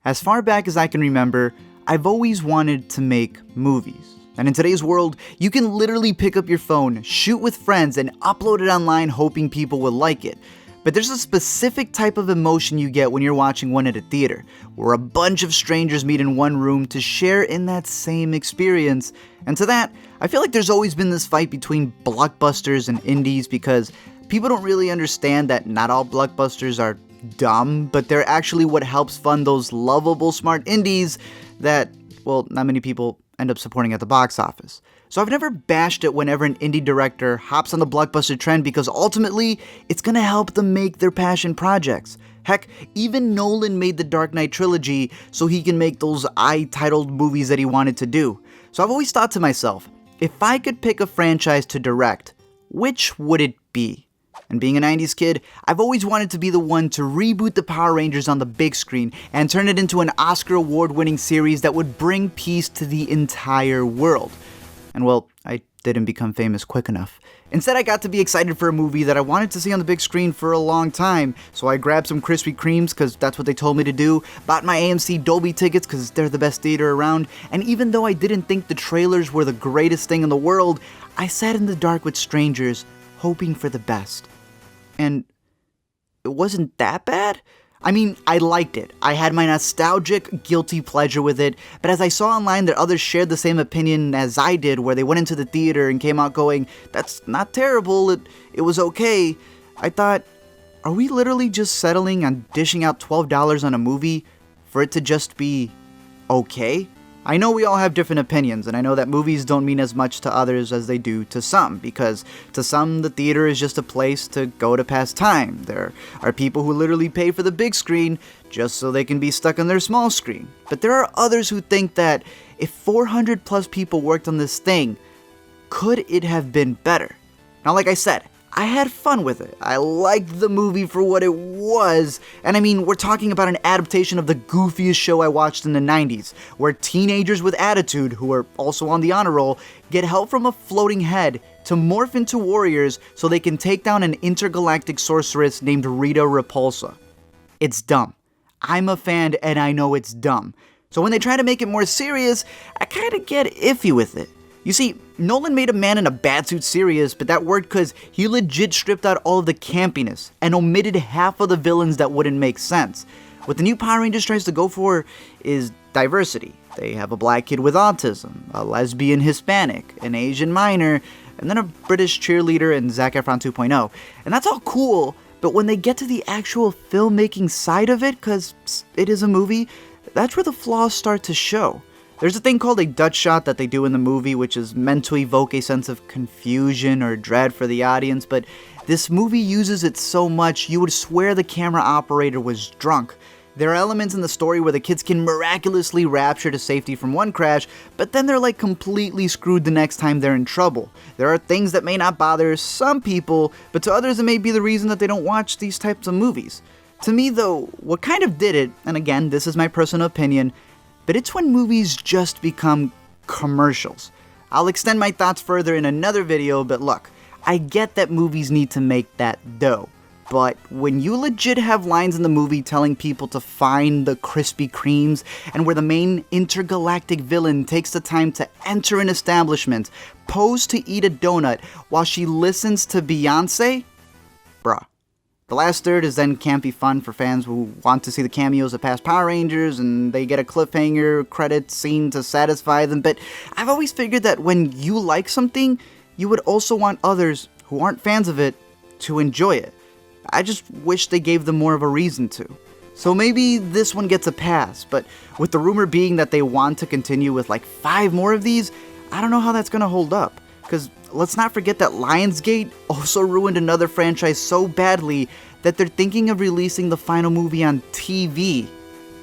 As far back as I can remember, I've always wanted to make movies. And in today's world, you can literally pick up your phone, shoot with friends, and upload it online hoping people will like it. But there's a specific type of emotion you get when you're watching one at a theater, where a bunch of strangers meet in one room to share in that same experience. And to that, I feel like there's always been this fight between blockbusters and indies because people don't really understand that not all blockbusters are dumb, but they're actually what helps fund those lovable smart indies that, well, not many people end up supporting at the box office. So I've never bashed it whenever an indie director hops on the blockbuster trend because ultimately, it's gonna help them make their passion projects. Heck, even Nolan made the Dark Knight trilogy so he can make those I-titled movies that he wanted to do. So I've always thought to myself, if I could pick a franchise to direct, which would it be? And being a 90s kid, I've always wanted to be the one to reboot the Power Rangers on the big screen and turn it into an Oscar award-winning series that would bring peace to the entire world. And well, I didn't become famous quick enough. Instead, I got to be excited for a movie that I wanted to see on the big screen for a long time, so I grabbed some Krispy Kremes because that's what they told me to do, bought my AMC Dolby tickets because they're the best theater around, and even though I didn't think the trailers were the greatest thing in the world, I sat in the dark with strangers, hoping for the best. And it wasn't that bad. I mean, I liked it. I had my nostalgic, guilty pleasure with it, but as I saw online that others shared the same opinion as I did, where they went into the theater and came out going, that's not terrible, it was okay, I thought, are we literally just settling on dishing out $12 on a movie for it to just be okay? I know we all have different opinions, and I know that movies don't mean as much to others as they do to some, because to some, the theater is just a place to go to pass time. There are people who literally pay for the big screen just so they can be stuck on their small screen. But there are others who think that if 400 plus people worked on this thing, could it have been better? Now, like I said, I had fun with it. I liked the movie for what it was, and I mean, we're talking about an adaptation of the goofiest show I watched in the 90s, where teenagers with attitude, who are also on the honor roll, get help from a floating head to morph into warriors so they can take down an intergalactic sorceress named Rita Repulsa. It's dumb. I'm a fan and I know it's dumb. So when they try to make it more serious, I kinda get iffy with it. You see, Nolan made a man in a batsuit serious, but that worked because he legit stripped out all of the campiness and omitted half of the villains that wouldn't make sense. What the new Power Rangers tries to go for is diversity. They have a black kid with autism, a lesbian Hispanic, an Asian minor, and then a British cheerleader and Zac Efron 2.0. And that's all cool, but when they get to the actual filmmaking side of it, because it is a movie, that's where the flaws start to show. There's a thing called a Dutch shot that they do in the movie, which is meant to evoke a sense of confusion or dread for the audience, but this movie uses it so much you would swear the camera operator was drunk. There are elements in the story where the kids can miraculously rapture to safety from one crash, but then they're like completely screwed the next time they're in trouble. There are things that may not bother some people, but to others it may be the reason that they don't watch these types of movies. To me though, what kind of did it, and again this is my personal opinion, but it's when movies just become commercials. I'll extend my thoughts further in another video, but look, I get that movies need to make that dough. But when you legit have lines in the movie telling people to find the Krispy Kremes, and where the main intergalactic villain takes the time to enter an establishment, pose to eat a donut while she listens to Beyonce, bruh. The last third is then campy fun for fans who want to see the cameos of past Power Rangers, and they get a cliffhanger credit scene to satisfy them, but I've always figured that when you like something, you would also want others who aren't fans of it to enjoy it. I just wish they gave them more of a reason to. So maybe this one gets a pass, but with the rumor being that they want to continue with like 5 more of these, I don't know how that's gonna hold up. Because let's not forget that Lionsgate also ruined another franchise so badly that they're thinking of releasing the final movie on TV.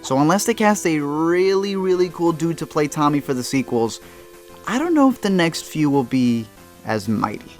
So unless they cast a really, really cool dude to play Tommy for the sequels, I don't know if the next few will be as mighty.